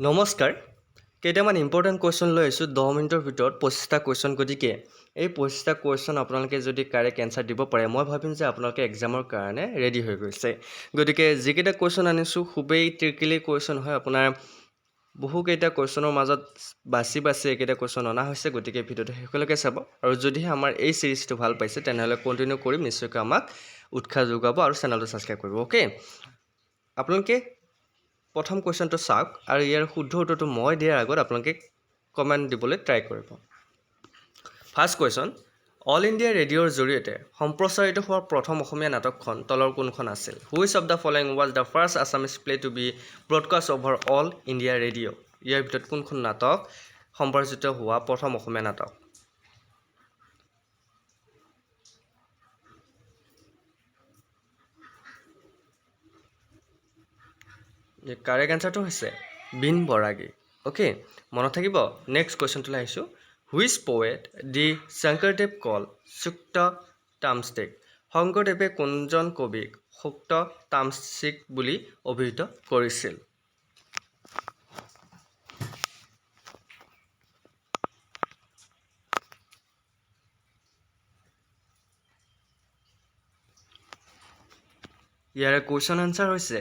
নমস্কাৰ কেইটামান important question লৈ আহিছোঁ 10 মিনিটৰ ভিতৰত 25টা কুৱেশ্যন গতিকে এই 25টা কুৱেশ্যন আপোনালোকে যদি কাৰেক্ট এনচাৰ দিব পাৰে মই ভাবিম যে আপোনালোকে এক্সামৰ কাৰণে ৰেডি হৈ গৈছে গতিকে যিকেইটা কুৱেশ্যন আনিছোঁ খুবেই ট্ৰিকিলি কুৱেশ্যন হয় আপোনাৰ বহুকেইটা কুৱেশ্যনৰ মাজত বাছি এইকেইটা কুৱেশ্যন অনা হৈছে গতিকে ভিডিঅ'টো শেষলৈকে চাব আৰু যদিহে আমাৰ এই চিৰিজটো ভাল পাইছে তেনেহ'লে কণ্টিনিউ কৰিম নিশ্চয়কৈ আমাক উৎসাহ যোগাব আৰু চেনেলটো ছাবস্ক্ৰাইব কৰিব অ'কে আপোনালোকে প্ৰথম কুৱেশ্যনটো চাওক আৰু ইয়াৰ শুদ্ধ উত্তৰটো মই দিয়াৰ আগত আপোনালোকে কমেণ্ট দিবলৈ ট্ৰাই কৰিব ফাৰ্ষ্ট কুৱেশ্যন অল ইণ্ডিয়া ৰেডিঅ'ৰ জৰিয়তে সম্প্ৰচাৰিত হোৱা প্ৰথম অসমীয়া নাটকখন তলৰ কোনখন আছিল which of the following was the first Assamese play to be broadcast over All India Radio' ইয়াৰ ভিতৰত কোনখন নাটক সম্প্ৰচাৰিত হোৱা প্ৰথম অসমীয়া নাটক কাৰেক্ট এনচাৰটো হৈছে বিন বৰাগী অ'কে মনত থাকিব নেক্সট কুৱেশ্যনটোলৈ আহিছোঁ হুইচ পৱেট দি শংকৰদেৱ কল সুক্ত তামষ্টিক শংকৰদেৱে কোনজন কবিক সুক্ত তামষ্টিক বুলি অভিহিত কৰিছিল ইয়াৰে কুৱেশ্যন আনচাৰ হৈছে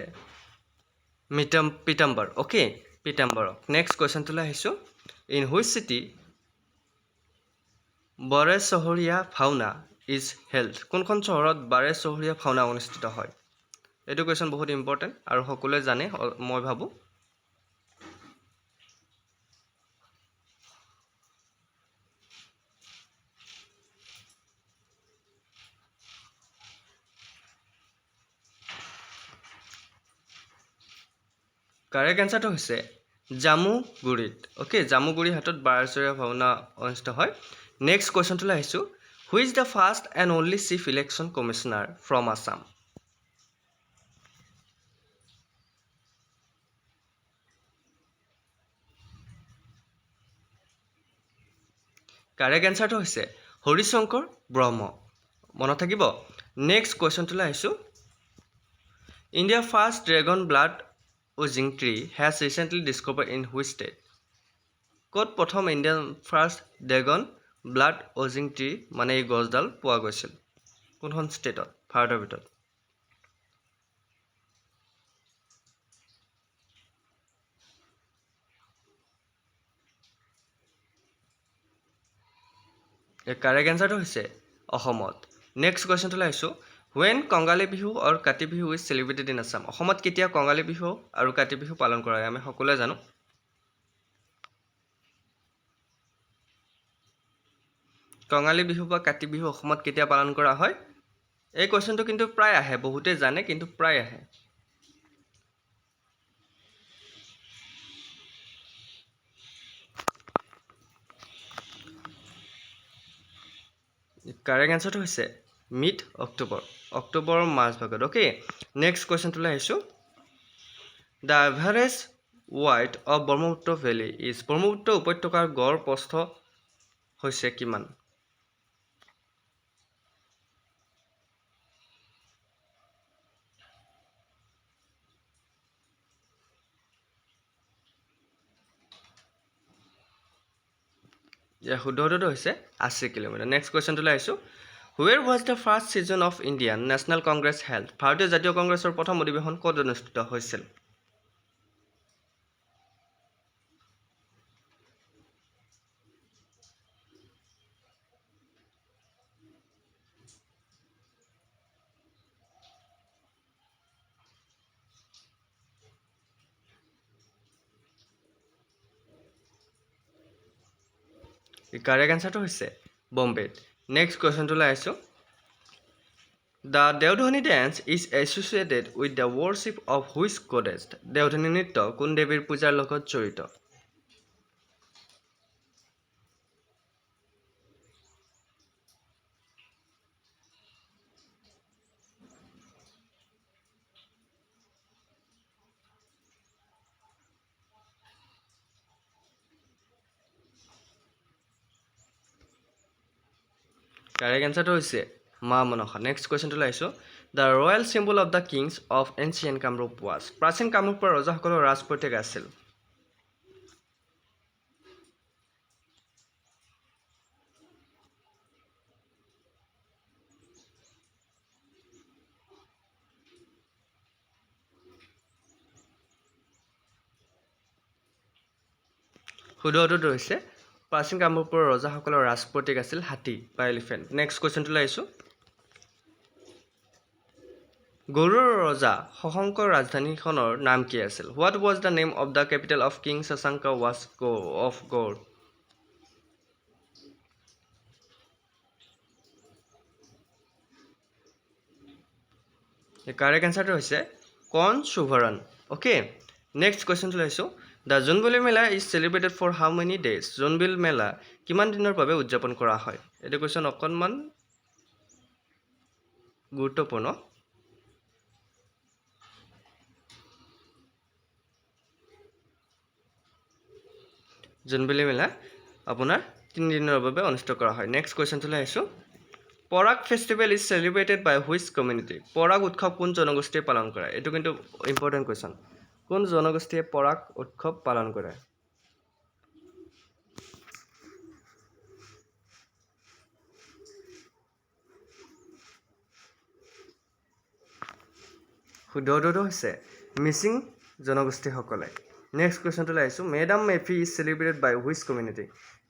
পিতাম্বৰ অ'কে পিতাম্বৰক নেক্সট কুৱেশ্যনটোলৈ আহিছোঁ ইন হুইচ চিটি বাৰে চহৰীয়া ভাওনা ইজ হেল্ড কোনখন চহৰত বাৰে চহৰীয়া ভাওনা অনুষ্ঠিত হয় এইটো কুৱেশ্যন বহুত ইম্পৰ্টেণ্ট আৰু সকলোৱে জানে মই ভাবোঁ কাৰেক্ট এনচাৰটো হৈছে জামুগুৰিত অ'কে জামুগুৰি হাটত বাৰেচহৰীয়া ভাওনা অনুষ্ঠিত হয় নেক্সট কুৱেশ্যনটোলৈ আহিছোঁ which the first and only chief election commissioner from Assam correct এনচাৰটো হৈছে হৰিশংকৰ ব্ৰহ্ম মনত থাকিব নেক্সট কুৱেশ্যনটোলৈ আহিছোঁ ইণ্ডিয়াৰ first dragon blood oozing tree has recently discovered in which state ক'ত প্ৰথম Indian first dragon blood oozing tree মানে এই গছডাল পোৱা গৈছিল কোনখন ষ্টেটত ভাৰতৰ ভিতৰত কাৰেক্ট এনচাৰটো হৈছে অসমত নেক্সট কুৱেশ্যনটোলৈ আহিছোঁ হুৱেন কঙালী বিহু আৰু Kati Bihu is celebrated in Assam অসমত কেতিয়া কঙালী বিহু আৰু কাতি বিহু পালন কৰা হয় আমি সকলোৱে জানো কঙালী বিহু বা কাতি বিহু অসমত কেতিয়া পালন কৰা হয় এই কুৱেশ্যনটো কিন্তু প্ৰায় আহে বহুতে জানে কিন্তু প্ৰায় আহে কাৰেক্ট এনচাৰটো হৈছে মিড অক্টোবৰৰ মাজভাগত অ'কে নেক্সট কুৱেশ্যনটোলৈ আহিছোঁ the average wide of Brahmaputra valley is Brahmaputra উপত্যকাৰ গড় প্ৰস্থ হৈছে কিমান ইয়াৰ শুদ্ধ উত্তৰটো হৈছে 80 কিলোমিটাৰ নেক্সট কুৱেশ্যনটোলৈ আহিছোঁ where was the first season of Indian national Congress held ভাৰতীয় জাতীয় কংগ্ৰেছৰ প্ৰথম অধিৱেশন ক'ত অনুষ্ঠিত হৈছিল কাৰেক্ট এনচাৰটো হৈছে বম্বেত নেক্সট কুৱেশ্যনটোলৈ আহিছোঁ the Deodhani dance is associated with the worship of which goddess Deodhani নৃত্য কোন দেৱীৰ পূজাৰ লগত জড়িত কাৰেক্ট এনচাৰটো হৈছে মা মনসা নেক্সট কুৱেশ্যনটোলৈ আহিছোঁ the royal symbol of the Kings of ancient Kamrup was প্ৰাচীন কামৰূপৰ ৰজাসকলৰ ৰাজ পৰিত্যাগ আছিল শুদ্ধটো হৈছে প্ৰাচীন কামৰূপৰ ৰজাসকলৰ ৰাজপ্ৰতীক আছিল হাতী বা এলিফেণ্ট। নেক্সট কুৱেশ্যনটোলৈ আহিছোঁ। গৌড়ৰ ৰজা শশাংকৰ ৰাজধানীখনৰ নাম কি আছিল? What was the name of the capital of king Shashanka of Gaur? Correct এনচাৰটো হৈছে কনচুভৰণ। অ'কে, নেক্সট কুৱেশ্যনটোলৈ আহিছোঁ। The Jonbeel Mela is celebrated for how many days? Jonbeel Mela কিমান দিনৰ বাবে উদযাপন কৰা হয়? এইটো কুৱেশ্যন অকণমান গুৰুত্বপূৰ্ণ। জোনবিল মেলা আপোনাৰ 3 দিনৰ বাবে অনুষ্ঠিত কৰা হয়। নেক্সট কুৱেশ্যনটোলৈ আহিছোঁ। Porag festival is celebrated by which community? Porag উৎসৱ কোন জনগোষ্ঠীয়ে পালন কৰে? এইটো কিন্তু ইম্পৰ্টেণ্ট কুৱেশ্যন। কোন জনগোষ্ঠীয়ে পৰাগ উৎসৱ পালন কৰে? শুদ্ধটো হৈছে মিচিং জনগোষ্ঠীসকলে। নেক্সট কুৱেশ্যনটোলৈ আহিছোঁ। Medam Mephi is celebrated by which community?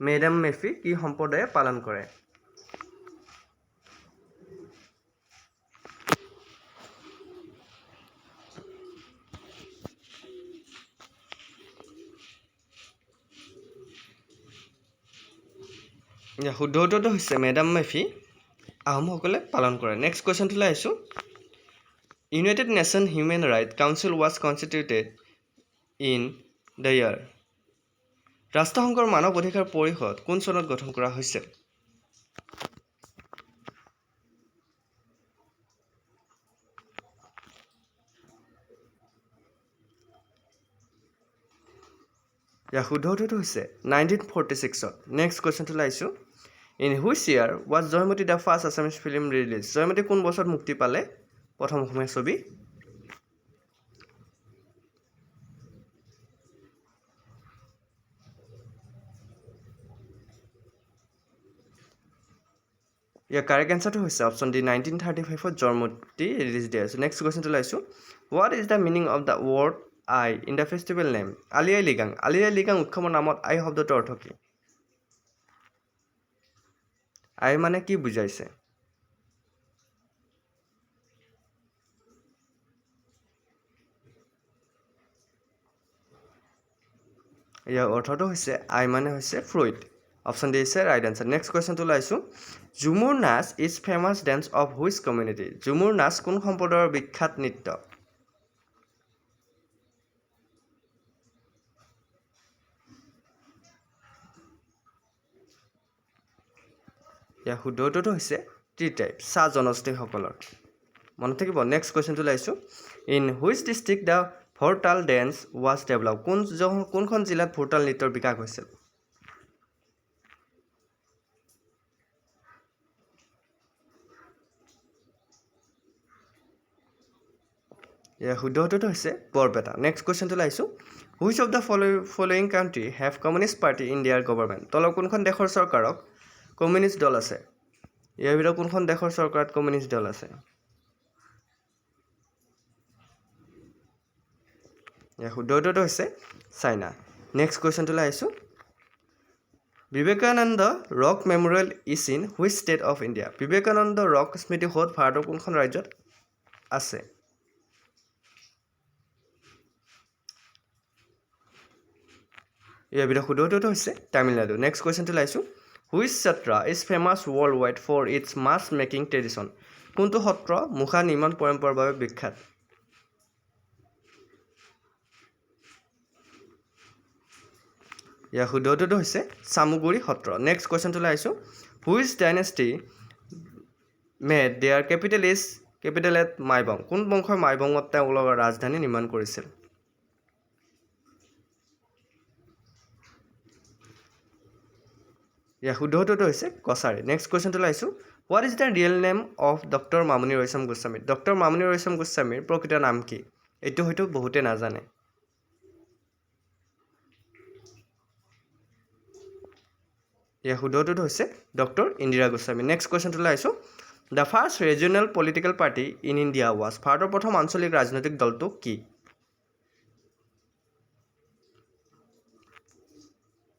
Medam Mephi কি সম্প্ৰদায়ে পালন কৰে? শুদ্ধটো হৈছে মেডাম মেফি আহোমসকলে পালন কৰে। নেক্সট কুৱেশ্যনটোলৈ আহিছোঁ। United nation human right council was কনষ্টিটিউটেড in the year? ৰাষ্ট্ৰসংঘৰ মানৱ অধিকাৰ পৰিষদ কোন চনত গঠন কৰা হৈছিল? শুদ্ধটো হৈছে 1946-ত। নেক্সট কুৱেশ্যনটোলৈ আহিছোঁ। In which year was Joymoti the first Assamese film release? Joymoti কোন বছৰত মুক্তি পালে প্ৰথম অসমীয়া ছবি? কাৰেক্ট এনচাৰটো হৈছে অপশ্যন ডি 1935-ত জয়মতী ৰিলিজ দিয়া হৈছে। নেক্সট কুৱেশ্যনটোলৈ আহিছোঁ। What is the meaning of the word Aye in the festival name? Ali Aye Ligang. Ali Aye Ligang উৎসৱৰ নামত আই শব্দটোৰ অৰ্থ কি? আই মানে কি বুজাইছে? ইয়াৰ অৰ্থটো হৈছে আই মানে হৈছে ফ্ৰুইট। অপশ্যন ডি হৈছে ৰাইট এনচাৰ। নেক্সট কুৱেশ্যনটোলৈ আহিছোঁ। Jhumur Nach is famous dance of which community? Jhumur নাচ কোন সম্প্ৰদায়ৰ বিখ্যাত নৃত্য? শুদ্ধটো হৈছে ট্ৰাইব, চাহ জনগোষ্ঠীসকলৰ। মনত থাকিব। নেক্সট কুৱেশ্যনটোলৈ আহিছোঁ। In which district the Bhortal dance was develop? কোনখন জিলাত ভৰতাল নৃত্যৰ বিকাশ হৈছিল? শুদ্ধটো হৈছে বৰপেটা। নেক্সট কুৱেশ্যনটোলৈ আহিছোঁ। Which of the following country have communist party in দিয়াৰ গভৰ্ণমেণ্ট? তলৰ কোনখন দেশৰ চৰকাৰক কমিউনিষ্ট দল আছে? ইয়াৰ ভিতৰত কোনখন দেশৰ চৰকাৰত কমিউনিষ্ট দল আছে? শুদ্ধটো হৈছে চাইনা। নেক্সট কুৱেশ্যনটোলৈ আহিছোঁ। Vivekananda rock memorial is in which state of India? Vivekananda rock স্মৃতি সৌধ ভাৰতৰ কোনখন ৰাজ্যত আছে? ইয়াৰ ভিতৰত শুদ্ধটো হৈছে তামিলনাডু। নেক্সট কুৱেশ্যনটোলৈ আহিছোঁ। Which sattra is famous world wide for its mask making tradition? কোনটো সত্ৰ মুখা নিৰ্মাণ পৰম্পৰাৰ বাবে বিখ্যাত? শুদ্ধটো হৈছে চামগুৰি সত্ৰ। নেক্সট কুৱেশ্যনটোলৈ আহিছোঁ। Which dynasty made their capital at Maibong? কোন বংশই মাইবঙত তেওঁলোকৰ ৰাজধানী নিৰ্মাণ কৰিছিল? শুদ্ধটো হৈছে কছাৰী। নেক্সট কুৱেশ্যনটোলৈ আহিছোঁ। What is the real name of doctor Mamoni Raisom Goswami? Doctor Mamoni Raisom গোস্বামীৰ প্ৰকৃত নাম কি? এইটো হয়তো বহুতে নাজানে। শুদ্ধটো হৈছে ডক্টৰ ইন্দিৰা গোস্বামী। নেক্সট কুৱেশ্যনটোলৈ আহিছোঁ। The first regional political party in India was? ভাৰতৰ প্ৰথম আঞ্চলিক ৰাজনৈতিক দলটো কি?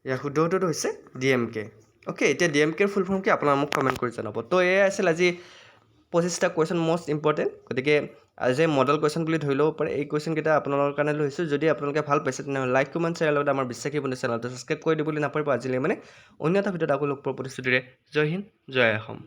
ইয়াৰ শুদ্ধ উত্তৰটো হৈছে DMK। অ'কে, এতিয়া DMKৰ ফুল ফৰ্ম কি আপোনালোকে মোক কমেণ্ট কৰি জনাব। তো এয়াই আছিল আজি 25টা কুৱেশ্যন মষ্ট ইম্পৰ্টেণ্ট। গতিকে আজি মডেল কুৱেশ্যন বুলি ধৰি ল'ব পাৰে। এই কুৱেশ্যনকেইটা আপোনালোকৰ কাৰণে লৈছোঁ। যদি আপোনালোকে ভাল পাইছে তেনেহ'লে লাইক কমেণ্ট শ্বেয়াৰ লগতে আমাৰ বিশ্বাসী বন্ধু চেনেলটো ছাবস্ক্ৰাইব কৰি দিবলৈ নাপাহৰিব। আজিলৈ অন্য এটা ভিডিঅ'ত আকৌ লগ পোৱাৰ প্ৰতিশ্ৰুতিৰে জয় হিন্দ, জয় অসম।